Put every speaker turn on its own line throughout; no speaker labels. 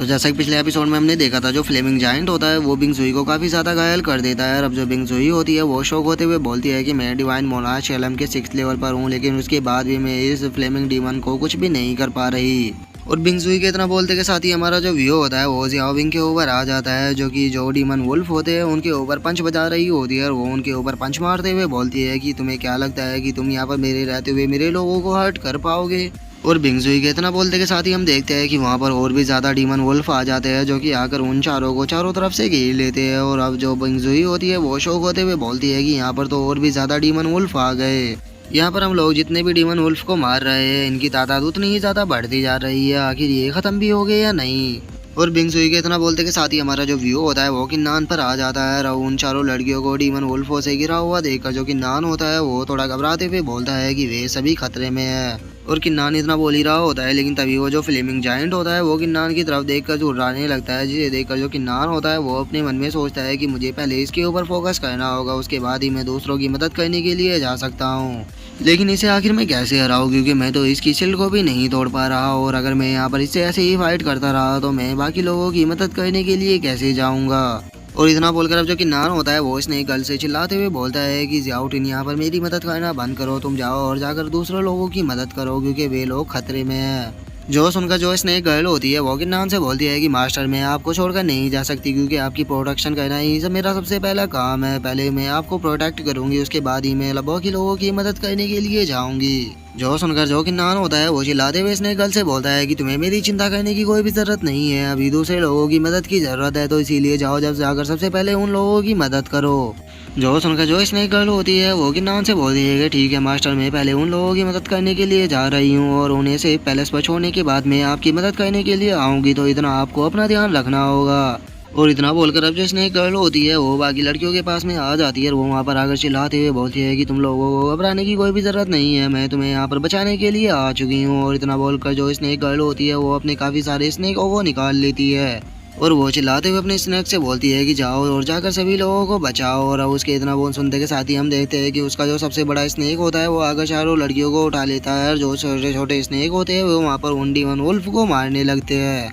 तो जैसा कि पिछले एपिसोड में हमने देखा था, जो फ्लेमिंग जायंट होता है वो बिंग जुई को काफी ज्यादा घायल कर देता है। अब जो बिंग जुई होती है वो शौक होते हुए बोलती है कि मैं डिवाइन मोनार्च शैलम के 6th लेवल पर हूँ, लेकिन उसके बाद भी मैं इस फ्लेमिंग डीमन को कुछ भी नहीं कर पा रही। और बिंग जुई के इतना बोलते के साथ ही हमारा जो व्यू होता है वो जियाओ विंग के ऊपर आ जाता है, जो कि जो डीमन वुल्फ होते हैं उनके ऊपर पंच बजा रही होती है। और वो उनके ऊपर पंच मारते हुए बोलती है कि तुम्हें क्या लगता है कि तुम यहाँ पर मेरे रहते हुए मेरे लोगों को हर्ट कर पाओगे। और बिंग जुई के इतना बोलते के साथ ही हम देखते हैं कि वहाँ पर और भी ज़्यादा डीमन वुल्फ आ जाते हैं, जो कि आकर उन चारों को चारों तरफ से घेर लेते हैं। और अब जो बिंग जुई होती है वो शौक होते हुए बोलती है कि यहाँ पर तो और भी ज़्यादा डीमन वुल्फ आ गए। यहाँ पर हम लोग जितने भी डीमन वुल्फ को मार रहे हैं इनकी तादाद उतनी ही ज़्यादा बढ़ती जा रही है, आखिर ये ख़त्म भी हो गए या नहीं। और बिंग जुई के इतना बोलते के साथ ही हमारा जो व्यू होता है वो किन्नान पर आ जाता है। और उन चारों लड़कियों को डीमन वुल्फों से घिरा हुआ देखकर जो किन्नान होता है वो थोड़ा घबराते हुए बोलता है कि वे सभी खतरे में है। और किन्नान इतना बोल ही रहा होता है, लेकिन तभी वो जो फ्लेमिंग जायंट होता है वो किन्नान की तरफ देखकर झुर्राने लगता है, जिसे देखकर जो किन्नान होता है वो अपने मन में सोचता है कि मुझे पहले इसके ऊपर फोकस करना होगा, उसके बाद ही मैं दूसरों की मदद करने के लिए जा सकता हूँ। लेकिन इसे आखिर मैं कैसे हराऊं, क्योंकि मैं तो इसकी शील्ड को भी नहीं तोड़ पा रहा। और अगर मैं यहाँ पर इससे ऐसे ही फाइट करता रहा तो मैं बाकी लोगों की मदद करने के लिए कैसे जाऊँगा। और इतना बोलकर अब जो किन्नान होता है वो स्नेक गर्ल से चिल्लाते हुए बोलता है कि जियाओटिन यहाँ पर मेरी मदद करना बंद करो, तुम जाओ और जाकर दूसरे लोगों की मदद करो, क्योंकि वे लोग खतरे में हैं। जो सुनकर जो स्नेक गर्ल होती है वो किन्नान से बोलती है कि मास्टर मैं आपको छोड़कर नहीं जा सकती, क्योंकि आपकी प्रोटेक्शन करना ही सब मेरा सबसे पहला काम है। पहले मैं आपको प्रोटेक्ट करूंगी, उसके बाद ही मैं बाकी लोगों की मदद करने के लिए जाऊंगी। जो सुनकर जो किन्नान होता है वो चिल्लाते हुए स्नेक गर्ल से बोलता है कि तुम्हें मेरी चिंता करने की कोई भी जरूरत नहीं है, अभी दूसरे लोगों की मदद की जरूरत है, तो इसीलिए जाओ जब जाकर सबसे पहले उन लोगों की मदद करो। जो सुनकर जो स्नेक गर्ल होती है वो किन्नान से बोलती है कि ठीक है मास्टर, मैं पहले उन लोगों की मदद करने के लिए जा रही हूँ और उन्हें से पैलेस पर छोड़ने के बाद मैं आपकी मदद करने के लिए आऊँगी, तो इतना आपको अपना ध्यान रखना होगा। और इतना बोलकर अब जो स्नेक गर्ल होती है वो बाकी लड़कियों के पास में आ जाती है और वो वहाँ पर आकर चिल्लाते हुए बोलती है कि तुम लोगों को घबराने की कोई भी जरूरत नहीं है, मैं तुम्हें यहाँ पर बचाने के लिए आ चुकी हूँ। और इतना बोलकर जो स्नेक गर्ल होती है वो अपने काफ़ी सारे स्नेकों को निकाल लेती है और वो चिल्लाते हुए अपने स्नेक से बोलती है कि जाओ और जाकर सभी लोगों को बचाओ। और अब उसके इतना बोल सुनते के साथ ही हम देखते हैं कि उसका जो सबसे बड़ा स्नेक होता है वो आकर चारों लड़कियों को उठा लेता है, और जो छोटे छोटे स्नेक होते हैं वो वहाँ पर उन डीमन वुल्फ को मारने लगते हैं।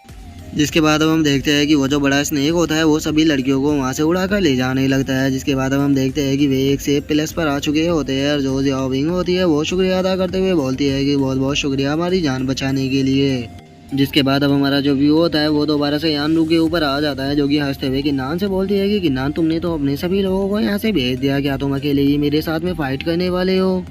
जिसके बाद अब हम देखते हैं कि वो जो बड़ा स्नेक होता है वो सभी लड़कियों को वहाँ से उड़ाकर ले जाने लगता है। जिसके बाद अब हम देखते हैं कि वे एक सेफ प्लेस पर आ चुके होते हैं, और जो जियाओ विंग होती है वो शुक्रिया अदा करते हुए बोलती है कि बहुत बहुत शुक्रिया हमारी जान बचाने के लिए। जिसके बाद अब हमारा जो व्यू होता है वो दोबारा से यानरू के ऊपर आ जाता है, जो कि हंसते हुए किन्नान से बोलती है कि किन्नान तुमने तो अपने सभी लोगों को यहाँ से भेज दिया, क्या तुम अकेले ही मेरे साथ में फाइट करने वाले हो?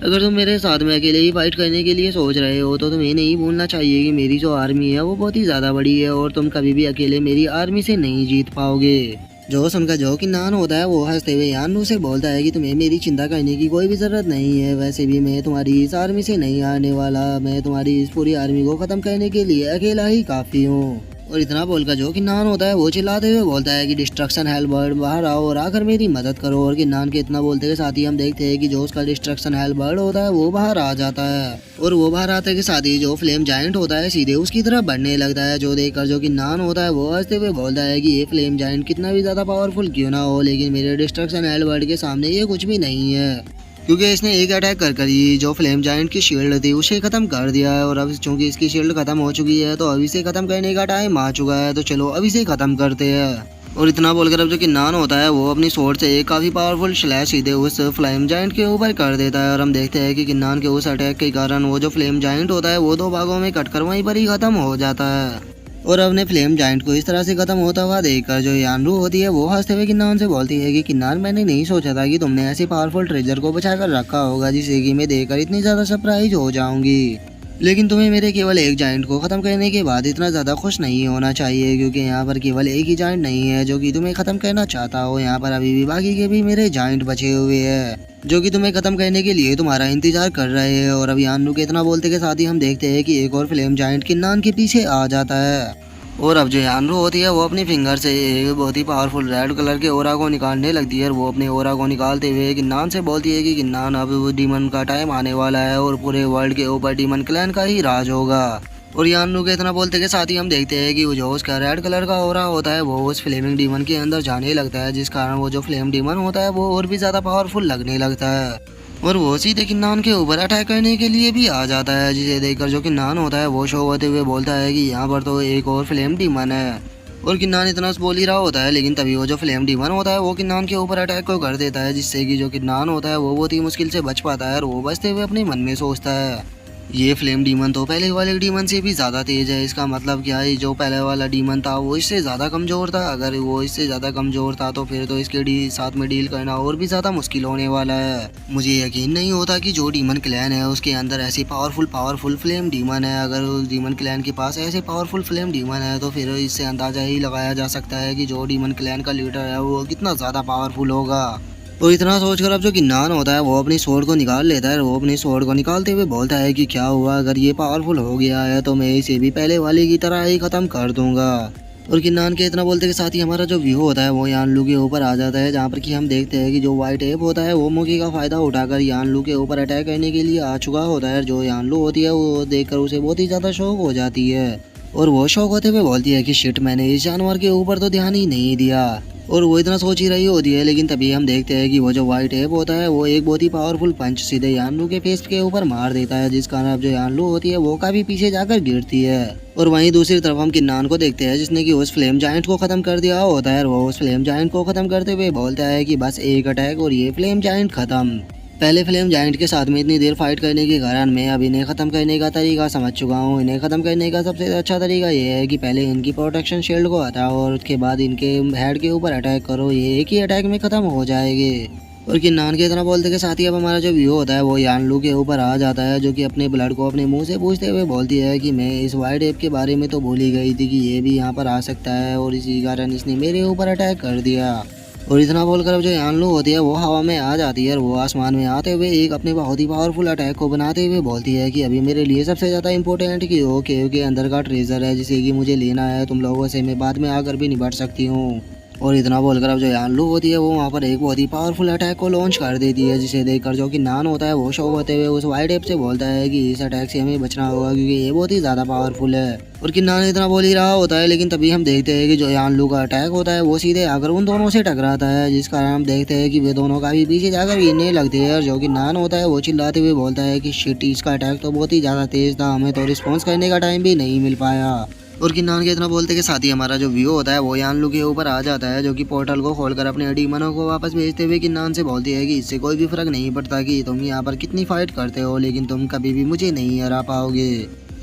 अगर तुम मेरे साथ में अकेले ही फाइट करने के लिए सोच रहे हो तो तुम्हें नहीं भूलना चाहिए कि मेरी जो आर्मी है वो बहुत ही ज़्यादा बड़ी है और तुम कभी भी अकेले मेरी आर्मी से नहीं जीत पाओगे। जो सुनकर जो किन्नान होता है वो हंसते हुए यानू से बोलता है कि तुम्हें मेरी चिंता करने की कोई भी ज़रूरत नहीं है, वैसे भी मैं तुम्हारी इस आर्मी से नहीं हारने वाला, मैं तुम्हारी इस पूरी आर्मी को ख़त्म करने के लिए अकेला ही काफ़ी हूँ। और इतना बोलकर जो किन्नान होता है वो चिल्लाते हुए बोलता है कि डिस्ट्रक्शन हेलबर्ड बाहर आओ और आकर मेरी मदद करो। और किन्नान के इतना बोलते के साथ ही हम देखते हैं कि जो उसका डिस्ट्रक्शन हेलबर्ड होता है वो बाहर आ जाता है, और वो बाहर आते के साथ ही जो फ्लेम जायंट होता है सीधे उसकी तरफ बढ़ने लगता है। जो देखकर जो किन्नान होता है वो हंसते हुए बोलता है कि ये फ्लेम जायंट कितना भी ज़्यादा पावरफुल क्यों ना हो, लेकिन मेरे डिस्ट्रक्शन हेलबर्ड के सामने ये कुछ भी नहीं है, क्योंकि इसने एक अटैक कर ही जो फ्लेम जायंट की शील्ड थी उसे खत्म कर दिया है। और अब चूंकि इसकी शील्ड खत्म हो चुकी है तो अब इसे खत्म करने का टाइम आ चुका है, तो चलो अब इसे खत्म करते हैं। और इतना बोलकर अब जो किन्नान होता है वो अपनी स्वॉर्ड से एक काफ़ी पावरफुल स्लैश सीधे उस फ्लेम जायंट के ऊपर कर देता है। और हम देखते हैं कि किन्नान के उस अटैक के कारण वो जो फ्लेम जायंट होता है वो दो भागों में कटकर वहीं पर ही खत्म हो जाता है। और अपने फ्लेम जायंट को इस तरह से खत्म होता हुआ देखकर जो यानरू होती है वो हंसते हुए किन्नान से बोलती है कि किन्नान मैंने नहीं सोचा था कि तुमने ऐसे पावरफुल ट्रेजर को बचा कर रखा होगा जिसे कि मैं देखकर इतनी ज़्यादा सरप्राइज हो जाऊंगी, लेकिन तुम्हें मेरे केवल एक जायंट को ख़त्म करने के बाद इतना ज़्यादा खुश नहीं होना चाहिए, क्योंकि यहाँ पर केवल एक ही जायंट नहीं है जो कि तुम्हें ख़त्म करना चाहता हो, यहाँ पर अभी भी बाकी के भी मेरे जायंट बचे हुए हैं जो कि तुम्हें खत्म करने के लिए तुम्हारा इंतजार कर रहे हैं। और अब यानरू के इतना बोलते के साथ ही हम देखते हैं कि एक और फ्लेम जायंट किन्नान के पीछे आ जाता है। और अब जो यानरू होती है वो अपनी फिंगर से एक बहुत ही पावरफुल रेड कलर के ओरा को निकालने लगती है, और वो अपने ओरा को निकालते हुए किन्नान से बोलती है कि किन्नान अब डीमन का टाइम आने वाला है और पूरे वर्ल्ड के ऊपर डीमन क्लैन का ही राज होगा। और यानरू के इतना बोलते के साथ ही हम देखते हैं कि वो जो उसका रेड कलर का ओरा होता है वो उस फ्लेमिंग डीमन के अंदर जाने लगता है, जिस कारण वो जो फ्लेम डीमन होता है वो और भी ज़्यादा पावरफुल लगने लगता है। और वो सीधे किन्नान के ऊपर अटैक करने के लिए भी आ जाता है, जिसे देखकर जो किन्नान होता है वो शौक होते हुए बोलता है कि यहाँ पर तो एक और फ्लेम डीमन है। और किन्नान इतना बोल ही रहा होता है, लेकिन तभी वो जो फ्लेम डीमन होता है वो किन्नान के ऊपर अटैक को कर देता है, जिससे कि जो किन्नान होता है वो बहुत ही मुश्किल से बच पाता है। और वो बचते हुए अपने मन में सोचता है ये फ्लेम डीमन तो पहले वाले डीमन से भी ज़्यादा तेज है। इसका मतलब क्या है, जो पहले वाला डीमन था वो इससे ज़्यादा कमज़ोर था। अगर वो इससे ज़्यादा कमज़ोर था तो फिर तो इसके साथ में डील करना और भी ज़्यादा मुश्किल होने वाला है। मुझे यकीन नहीं होता कि जो डीमन क्लैन है उसके अंदर ऐसी पावरफुल फ्लेम डीमन है। अगर उस डीमन क्लैन के पास ऐसे पावरफुल फ्लेम डीमन है तो फिर इससे अंदाज़ा ही लगाया जा सकता है कि जो डीमन क्लैन का लीडर है वो कितना ज़्यादा पावरफुल होगा। और इतना सोचकर अब जो किन्नान होता है वो अपनी स्वॉर्ड को निकाल लेता है। वो अपनी स्वॉर्ड को निकालते हुए बोलता है कि क्या हुआ, अगर ये पावरफुल हो गया है तो मैं इसे भी पहले वाले की तरह ही ख़त्म कर दूंगा। और किन्नान के इतना बोलते के साथ ही हमारा जो व्यू होता है वो यानलू के ऊपर आ जाता है, जहाँ पर कि हम देखते हैं कि जो वाइट एप होता है वो मौके का फ़ायदा उठाकर यानलू के ऊपर अटैक करने के लिए आ चुका होता है। जो यानलू होती है वो देखकर उसे बहुत ही ज़्यादा शौक हो जाती है और वो शौक होते हुए बोलती है कि शिट, मैंने इस जानवर के ऊपर तो ध्यान ही नहीं दिया। और वो इतना सोच ही रही होती है, लेकिन तभी हम देखते हैं कि वो जो वाइट एप होता है वो एक बहुत ही पावरफुल पंच सीधे यानलू के फेस के ऊपर मार देता है, जिस कारण अब जो यानलू होती है वो काफी पीछे जाकर गिरती है। और वहीं दूसरी तरफ हम किन्नान को देखते हैं, जिसने कि उस फ्लेम जायंट को खत्म कर दिया होता है। और वो उस फ्लेम जायंट को खत्म करते हुए बोलता है कि बस एक अटैक और ये फ्लेम जायंट खत्म। पहले फ्लेम जायंट के साथ में इतनी देर फाइट करने के कारण मैं अब इन्हें ख़त्म करने का तरीका समझ चुका हूँ। इन्हें ख़त्म करने का सबसे अच्छा तरीका ये है कि पहले इनकी प्रोटेक्शन शील्ड को हटाओ और उसके बाद इनके हेड के ऊपर अटैक करो, ये एक ही अटैक में ख़त्म हो जाएंगे। और किन्नान के इतना बोलते के साथ ही अब हमारा जो व्यू होता है वो यानलू के ऊपर आ जाता है, जो कि अपने ब्लड को अपने मुंह से पूछते हुए बोलती है कि मैं इस वाइट एप के बारे में तो भूल ही गई थी कि ये भी यहाँ पर आ सकता है और इसी कारण इसने मेरे ऊपर अटैक कर दिया। और इतना बोलकर अब जो यानलू होती है वो हवा में आ जाती है और वो आसमान में आते हुए एक अपने बहुत ही पावरफुल अटैक को बनाते हुए बोलती है कि अभी मेरे लिए सबसे ज़्यादा इंपॉर्टेंट कि वो केव के अंदर का ट्रेजर है, जिसे कि मुझे लेना है। तुम लोगों से मैं बाद में आकर भी निपट सकती हूँ। और इतना बोलकर अब जो यानलू होती है वो वहाँ पर एक बहुत ही पावरफुल अटैक को लॉन्च कर देती है, जिसे देखकर जो कि नान होता है वो शौक होते हुए उस वाइट एप से बोलता है कि इस अटैक से हमें बचना होगा क्योंकि ये बहुत ही ज़्यादा पावरफुल है। और किन्नान इतना बोल ही रहा होता है, लेकिन तभी हम देखते हैं कि जो यानलू का अटैक होता है वो सीधे आकर उन दोनों से टकराता है, जिस कारण हम देखते हैं कि वे दोनों का भी पीछे जाकर गिरने लगते हैं। और जो कि नान होता है वो चिल्लाते हुए बोलता है कि शिट, इसका अटैक तो बहुत ही ज़्यादा तेज़ था, हमें तो रिस्पॉन्स करने का टाइम भी नहीं मिल पाया। और किन्नान के इतना बोलते के साथ ही हमारा जो व्यू होता है वो यानलू के ऊपर आ जाता है, जो कि पोर्टल को खोलकर अपने डीमनों को वापस भेजते हुए किन्नान से बोलती है कि इससे कोई भी फर्क नहीं पड़ता कि तुम यहाँ पर कितनी फाइट करते हो, लेकिन तुम कभी भी मुझे नहीं हरा पाओगे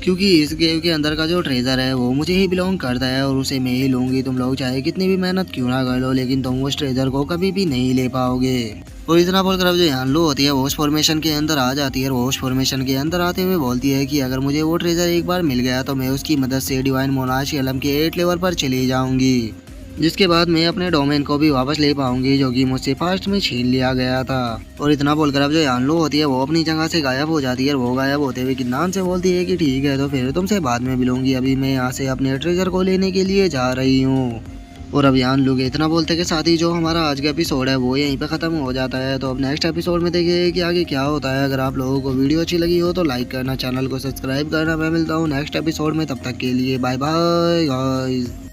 क्योंकि इस गेम के अंदर का जो ट्रेजर है वो मुझे ही बिलोंग करता है और उसे मैं ही लूंगी। तुम लोग चाहे कितनी भी मेहनत क्यों ना कर लो, लेकिन तुम उस ट्रेजर को कभी भी नहीं ले पाओगे। और इतना बोलकर अब जो यानलू होती है वो उस फॉर्मेशन के अंदर आ जाती है और वो उस फॉर्मेशन के अंदर आते हुए बोलती है कि अगर मुझे वो ट्रेजर एक बार मिल गया तो मैं उसकी मदद से डिवाइन मोनार्च एलम के 8 लेवल पर चली जाऊंगी, जिसके बाद मैं अपने डोमेन को भी वापस ले पाऊंगी जो कि मुझसे फास्ट में छीन लिया गया था। और इतना बोलकर अब जो यानलू होती है वो अपनी जगह से गायब हो जाती है और वो गायब होते हुए किन्नान से बोलती है कि ठीक है तो फिर तुमसे बाद में मिलूंगी, अभी मैं यहाँ से अपने ट्रेजर को लेने के लिए जा रही हूँ। और अब यानलू के इतना बोलते के साथ ही जो हमारा आज का एपिसोड है वो यहीं पे ख़त्म हो जाता है। तो अब नेक्स्ट एपिसोड में देखिए कि आगे क्या होता है। अगर आप लोगों को वीडियो अच्छी लगी हो तो लाइक करना, चैनल को सब्सक्राइब करना। मैं मिलता हूँ नेक्स्ट एपिसोड में, तब तक के लिए बाय बाय गाइस।